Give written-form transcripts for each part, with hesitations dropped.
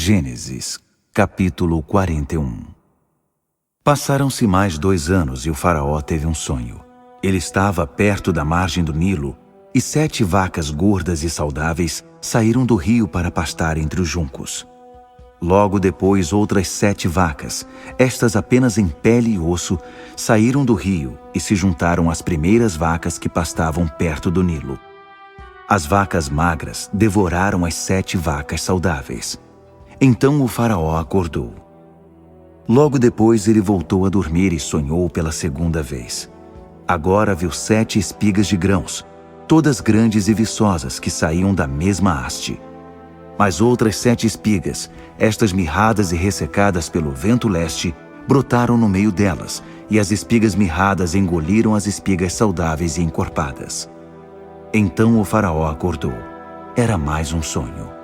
Gênesis, capítulo 41. Passaram-se mais 2 anos e o faraó teve um sonho. Ele estava perto da margem do Nilo e 7 vacas gordas e saudáveis saíram do rio para pastar entre os juncos. Logo depois, outras 7 vacas, estas apenas em pele e osso, saíram do rio e se juntaram às primeiras vacas que pastavam perto do Nilo. As vacas magras devoraram as 7 vacas saudáveis. Então o faraó acordou. Logo depois ele voltou a dormir e sonhou pela segunda vez. Agora viu 7 espigas de grãos, todas grandes e viçosas, que saíam da mesma haste. Mas outras 7 espigas, estas mirradas e ressecadas pelo vento leste, brotaram no meio delas, e as espigas mirradas engoliram as espigas saudáveis e encorpadas. Então o faraó acordou. Era mais um sonho.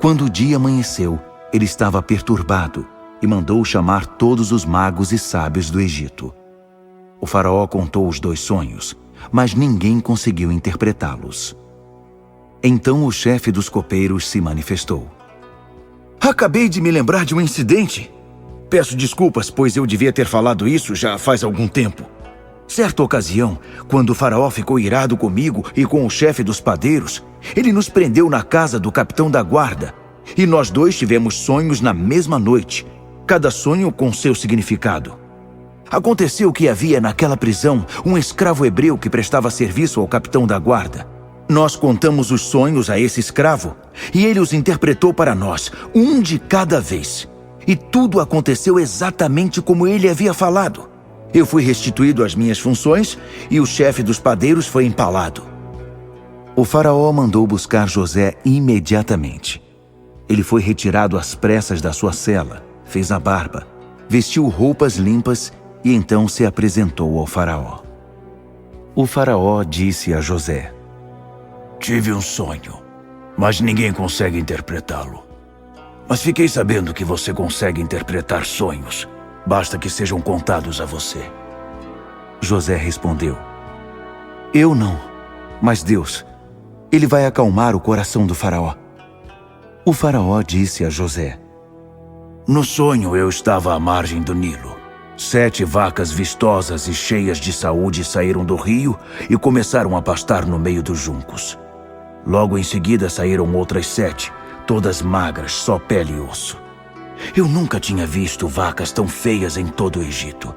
Quando o dia amanheceu, ele estava perturbado e mandou chamar todos os magos e sábios do Egito. O faraó contou os 2 sonhos, mas ninguém conseguiu interpretá-los. Então o chefe dos copeiros se manifestou. Acabei de me lembrar de um incidente. Peço desculpas, pois eu devia ter falado isso já faz algum tempo. Certa ocasião, quando o faraó ficou irado comigo e com o chefe dos padeiros, ele nos prendeu na casa do capitão da guarda, e nós 2 tivemos sonhos na mesma noite, cada sonho com seu significado. Aconteceu que havia naquela prisão um escravo hebreu que prestava serviço ao capitão da guarda. Nós contamos os sonhos a esse escravo, e ele os interpretou para nós, um de cada vez. E tudo aconteceu exatamente como ele havia falado. Eu fui restituído às minhas funções e o chefe dos padeiros foi empalado. O faraó mandou buscar José imediatamente. Ele foi retirado às pressas da sua cela, fez a barba, vestiu roupas limpas e então se apresentou ao faraó. O faraó disse a José: Tive um sonho, mas ninguém consegue interpretá-lo. Mas fiquei sabendo que você consegue interpretar sonhos. Basta que sejam contados a você. José respondeu: Eu não, mas Deus, Ele vai acalmar o coração do faraó. O faraó disse a José: No sonho eu estava à margem do Nilo. 7 vacas vistosas e cheias de saúde saíram do rio e começaram a pastar no meio dos juncos. Logo em seguida saíram outras 7, todas magras, só pele e osso. Eu nunca tinha visto vacas tão feias em todo o Egito.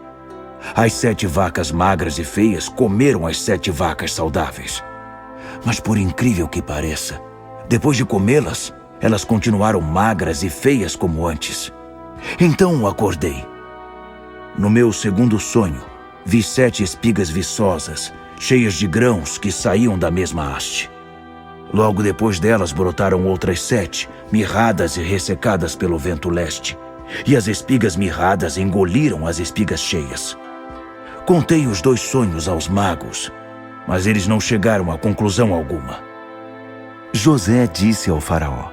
As 7 vacas magras e feias comeram as 7 vacas saudáveis. Mas por incrível que pareça, depois de comê-las, elas continuaram magras e feias como antes. Então acordei. No meu segundo sonho, vi 7 espigas viçosas, cheias de grãos que saíam da mesma haste. Logo depois delas brotaram outras 7, mirradas e ressecadas pelo vento leste, e as espigas mirradas engoliram as espigas cheias. Contei os 2 sonhos aos magos, mas eles não chegaram a conclusão alguma. José disse ao faraó: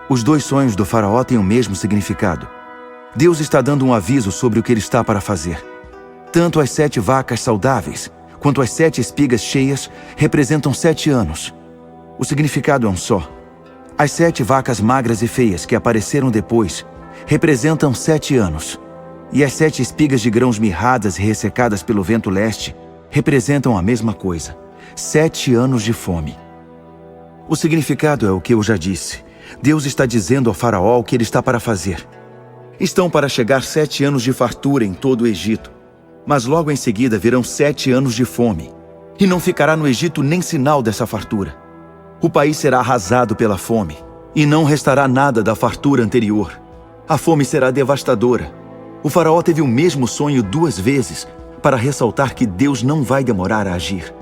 Os 2 sonhos do faraó têm o mesmo significado. Deus está dando um aviso sobre o que ele está para fazer. Tanto as 7 vacas saudáveis, quanto as 7 espigas cheias representam 7 anos. O significado é um só. As 7 vacas magras e feias que apareceram depois representam 7 anos. E as 7 espigas de grãos mirradas e ressecadas pelo vento leste representam a mesma coisa: 7 anos de fome. O significado é o que eu já disse. Deus está dizendo ao faraó o que ele está para fazer. Estão para chegar 7 anos de fartura em todo o Egito, mas logo em seguida virão 7 anos de fome, e não ficará no Egito nem sinal dessa fartura. O país será arrasado pela fome, e não restará nada da fartura anterior. A fome será devastadora. O faraó teve o mesmo sonho 2 vezes, para ressaltar que Deus não vai demorar a agir.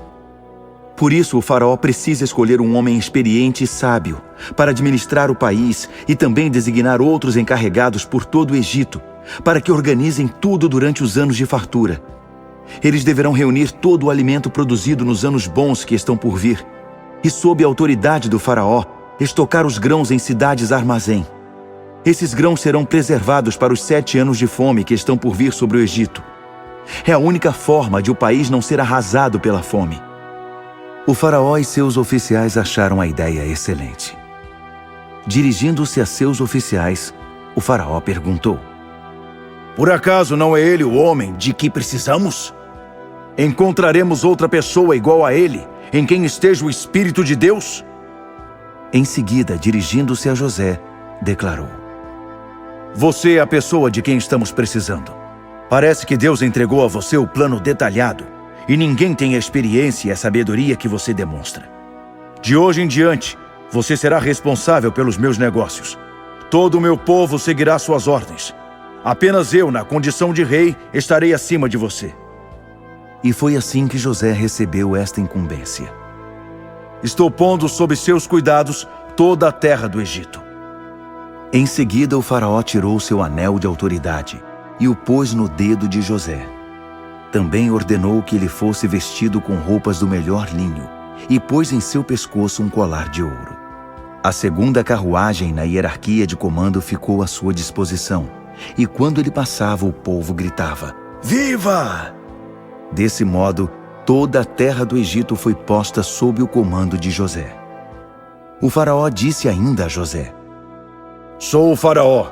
Por isso, o faraó precisa escolher um homem experiente e sábio, para administrar o país e também designar outros encarregados por todo o Egito, para que organizem tudo durante os anos de fartura. Eles deverão reunir todo o alimento produzido nos anos bons que estão por vir, e sob a autoridade do faraó, estocar os grãos em cidades armazém. Esses grãos serão preservados para os 7 anos de fome que estão por vir sobre o Egito. É a única forma de o país não ser arrasado pela fome. O faraó e seus oficiais acharam a ideia excelente. Dirigindo-se a seus oficiais, o faraó perguntou: Por acaso não é ele o homem de que precisamos? Encontraremos outra pessoa igual a ele, em quem esteja o Espírito de Deus? Em seguida, dirigindo-se a José, declarou: Você é a pessoa de quem estamos precisando. Parece que Deus entregou a você o plano detalhado, e ninguém tem a experiência e a sabedoria que você demonstra. De hoje em diante, você será responsável pelos meus negócios. Todo o meu povo seguirá suas ordens. Apenas eu, na condição de rei, estarei acima de você. E foi assim que José recebeu esta incumbência. Estou pondo sob seus cuidados toda a terra do Egito. Em seguida, o faraó tirou seu anel de autoridade e o pôs no dedo de José. Também ordenou que ele fosse vestido com roupas do melhor linho e pôs em seu pescoço um colar de ouro. A segunda carruagem na hierarquia de comando ficou à sua disposição, e quando ele passava, o povo gritava: Viva! Desse modo, toda a terra do Egito foi posta sob o comando de José. O faraó disse ainda a José: Sou o faraó,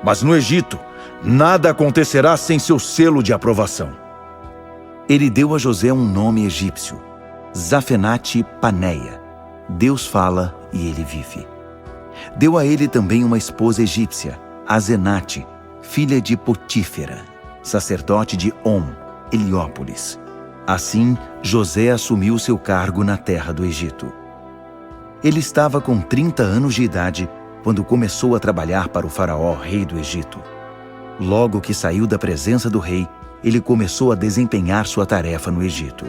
mas no Egito nada acontecerá sem seu selo de aprovação. Ele deu a José um nome egípcio, Zafenate-Paneia. Deus fala e ele vive. Deu a ele também uma esposa egípcia, Azenate, filha de Potífera, sacerdote de On, Heliópolis. Assim, José assumiu seu cargo na terra do Egito. Ele estava com 30 anos de idade quando começou a trabalhar para o faraó, rei do Egito. Logo que saiu da presença do rei, ele começou a desempenhar sua tarefa no Egito.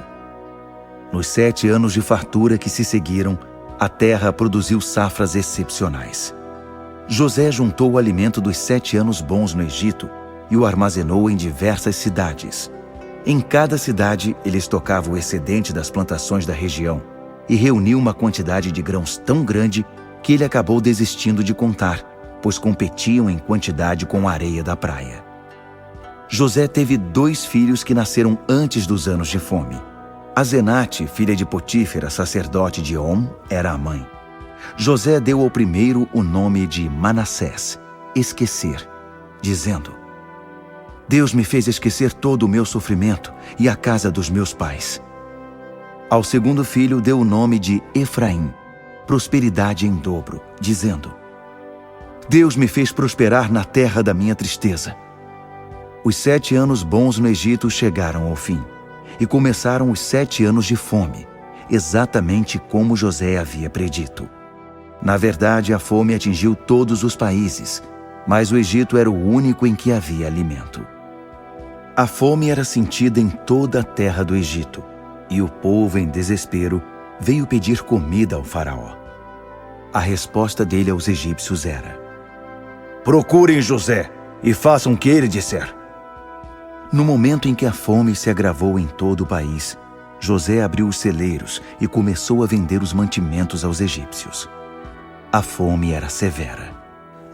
Nos 7 anos de fartura que se seguiram, a terra produziu safras excepcionais. José juntou o alimento dos 7 anos bons no Egito e o armazenou em diversas cidades. Em cada cidade, ele estocava o excedente das plantações da região e reuniu uma quantidade de grãos tão grande que ele acabou desistindo de contar, pois competiam em quantidade com a areia da praia. José teve 2 filhos que nasceram antes dos anos de fome. Azenate, filha de Potífera, sacerdote de On, era a mãe. José deu ao primeiro o nome de Manassés, esquecer, dizendo: Deus me fez esquecer todo o meu sofrimento e a casa dos meus pais. Ao segundo filho deu o nome de Efraim, prosperidade em dobro, dizendo: Deus me fez prosperar na terra da minha tristeza. Os 7 anos bons no Egito chegaram ao fim, e começaram os 7 anos de fome, exatamente como José havia predito. Na verdade, a fome atingiu todos os países, mas o Egito era o único em que havia alimento. A fome era sentida em toda a terra do Egito, e o povo, em desespero, veio pedir comida ao faraó. A resposta dele aos egípcios era: Procurem José e façam o que ele disser. No momento em que a fome se agravou em todo o país, José abriu os celeiros e começou a vender os mantimentos aos egípcios. A fome era severa.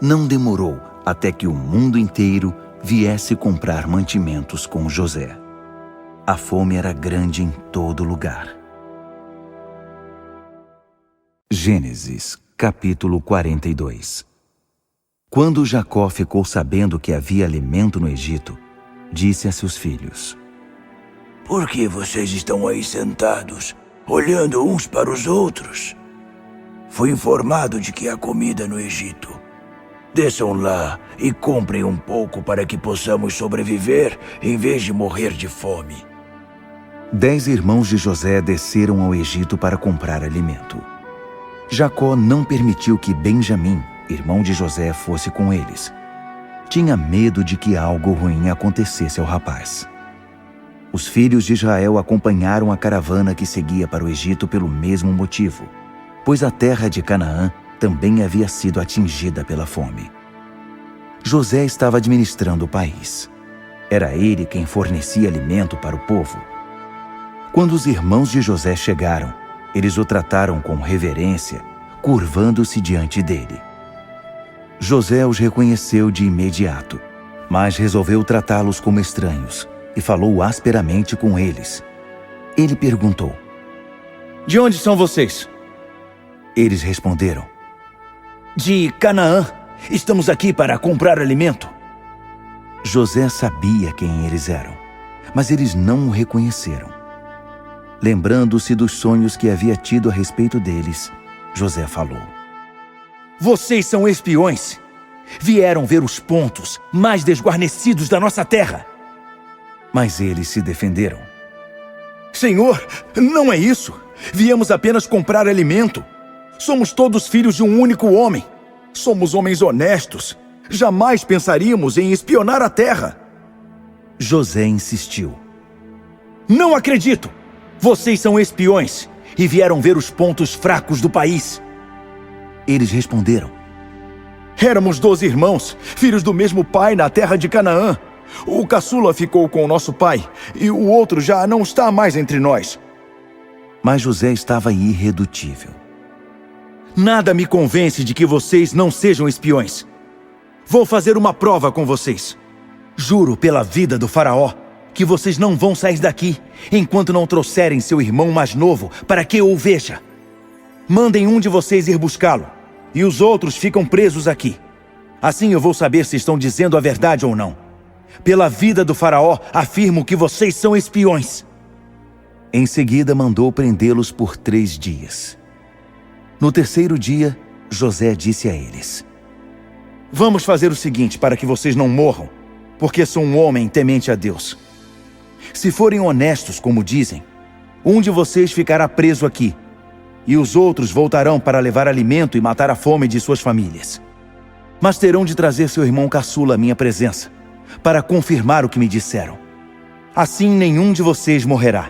Não demorou até que o mundo inteiro viesse comprar mantimentos com José. A fome era grande em todo lugar. Gênesis, capítulo 42. Quando Jacó ficou sabendo que havia alimento no Egito, disse a seus filhos: Por que vocês estão aí sentados, olhando uns para os outros? Fui informado de que há comida no Egito. Desçam lá e comprem um pouco para que possamos sobreviver em vez de morrer de fome. 10 irmãos de José desceram ao Egito para comprar alimento. Jacó não permitiu que Benjamim, irmão de José, fosse com eles. Tinha medo de que algo ruim acontecesse ao rapaz. Os filhos de Israel acompanharam a caravana que seguia para o Egito pelo mesmo motivo, pois a terra de Canaã também havia sido atingida pela fome. José estava administrando o país. Era ele quem fornecia alimento para o povo. Quando os irmãos de José chegaram, eles o trataram com reverência, curvando-se diante dele. José os reconheceu de imediato, mas resolveu tratá-los como estranhos e falou asperamente com eles. Ele perguntou: De onde são vocês? Eles responderam: De Canaã. Estamos aqui para comprar alimento. José sabia quem eles eram, mas eles não o reconheceram. Lembrando-se dos sonhos que havia tido a respeito deles, José falou: Vocês são espiões. Vieram ver os pontos mais desguarnecidos da nossa terra. Mas eles se defenderam. Senhor, não é isso. Viemos apenas comprar alimento. Somos todos filhos de um único homem. Somos homens honestos. Jamais pensaríamos em espionar a terra. José insistiu. Não acredito! Vocês são espiões e vieram ver os pontos fracos do país. Eles responderam: Éramos 12 irmãos, filhos do mesmo pai na terra de Canaã. O caçula ficou com o nosso pai e o outro já não está mais entre nós. Mas José estava irredutível. Nada me convence de que vocês não sejam espiões. Vou fazer uma prova com vocês. Juro pela vida do faraó que vocês não vão sair daqui enquanto não trouxerem seu irmão mais novo para que eu o veja. Mandem um de vocês ir buscá-lo e os outros ficam presos aqui. Assim eu vou saber se estão dizendo a verdade ou não. Pela vida do faraó, afirmo que vocês são espiões. Em seguida, mandou prendê-los por 3 dias. No terceiro dia, José disse a eles: Vamos fazer o seguinte para que vocês não morram, porque sou um homem temente a Deus. Se forem honestos, como dizem, um de vocês ficará preso aqui, e os outros voltarão para levar alimento e matar a fome de suas famílias. Mas terão de trazer seu irmão caçula à minha presença, para confirmar o que me disseram. Assim nenhum de vocês morrerá.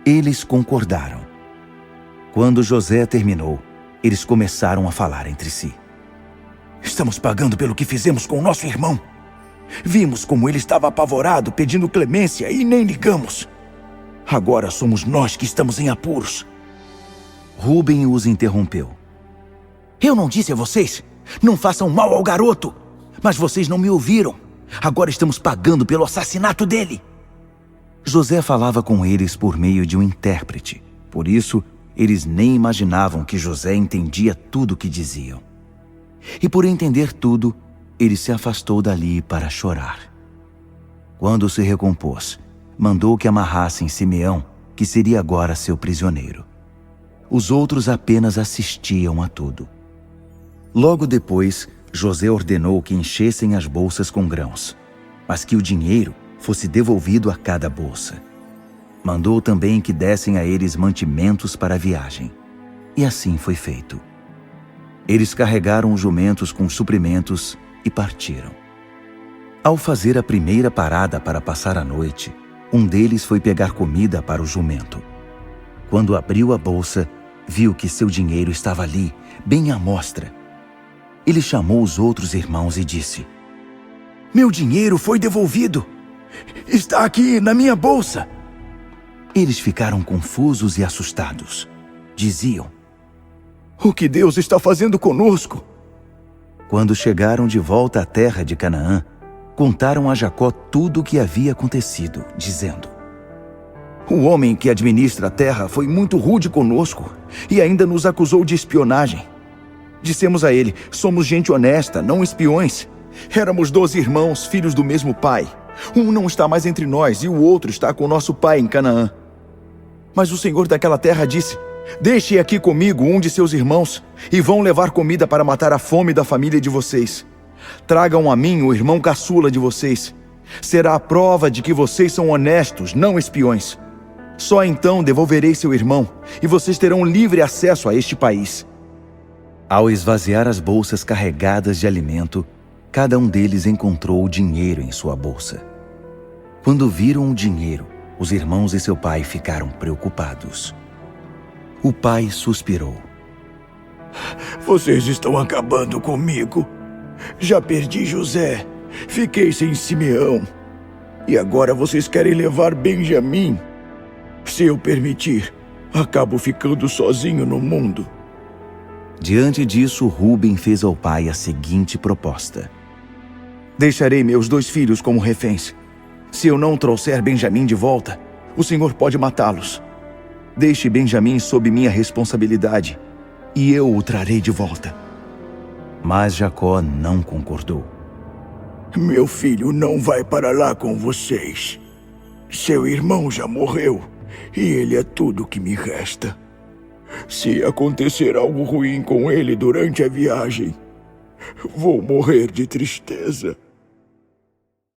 Eles concordaram. Quando José terminou, eles começaram a falar entre si. Estamos pagando pelo que fizemos com o nosso irmão. Vimos como ele estava apavorado, pedindo clemência e nem ligamos. Agora somos nós que estamos em apuros. Rúben os interrompeu. Eu não disse a vocês, não façam mal ao garoto. Mas vocês não me ouviram. Agora estamos pagando pelo assassinato dele. José falava com eles por meio de um intérprete. Por isso, eles nem imaginavam que José entendia tudo o que diziam. E por entender tudo, ele se afastou dali para chorar. Quando se recompôs, mandou que amarrassem Simeão, que seria agora seu prisioneiro. Os outros apenas assistiam a tudo. Logo depois, José ordenou que enchessem as bolsas com grãos, mas que o dinheiro fosse devolvido a cada bolsa. Mandou também que dessem a eles mantimentos para a viagem. E assim foi feito. Eles carregaram os jumentos com suprimentos e partiram. Ao fazer a primeira parada para passar a noite, um deles foi pegar comida para o jumento. Quando abriu a bolsa, viu que seu dinheiro estava ali, bem à mostra. Ele chamou os outros irmãos e disse: Meu dinheiro foi devolvido. Está aqui na minha bolsa. Eles ficaram confusos e assustados. Diziam: O que Deus está fazendo conosco? Quando chegaram de volta à terra de Canaã, contaram a Jacó tudo o que havia acontecido, dizendo: O homem que administra a terra foi muito rude conosco e ainda nos acusou de espionagem. Dissemos a ele: somos gente honesta, não espiões. Éramos 12 irmãos, filhos do mesmo pai. Um não está mais entre nós e o outro está com nosso pai em Canaã. Mas o senhor daquela terra disse: Deixe aqui comigo um de seus irmãos e vão levar comida para matar a fome da família de vocês. Tragam a mim o irmão caçula de vocês. Será a prova de que vocês são honestos, não espiões. Só então devolverei seu irmão e vocês terão livre acesso a este país. Ao esvaziar as bolsas carregadas de alimento, cada um deles encontrou o dinheiro em sua bolsa. Quando viram o dinheiro, os irmãos e seu pai ficaram preocupados. O pai suspirou. Vocês estão acabando comigo. Já perdi José, fiquei sem Simeão. E agora vocês querem levar Benjamim? Se eu permitir, acabo ficando sozinho no mundo. Diante disso, Rúben fez ao pai a seguinte proposta: Deixarei meus 2 filhos como reféns. Se eu não trouxer Benjamim de volta, o senhor pode matá-los. Deixe Benjamim sob minha responsabilidade, e eu o trarei de volta. Mas Jacó não concordou. Meu filho não vai para lá com vocês. Seu irmão já morreu e ele é tudo que me resta. Se acontecer algo ruim com ele durante a viagem, vou morrer de tristeza.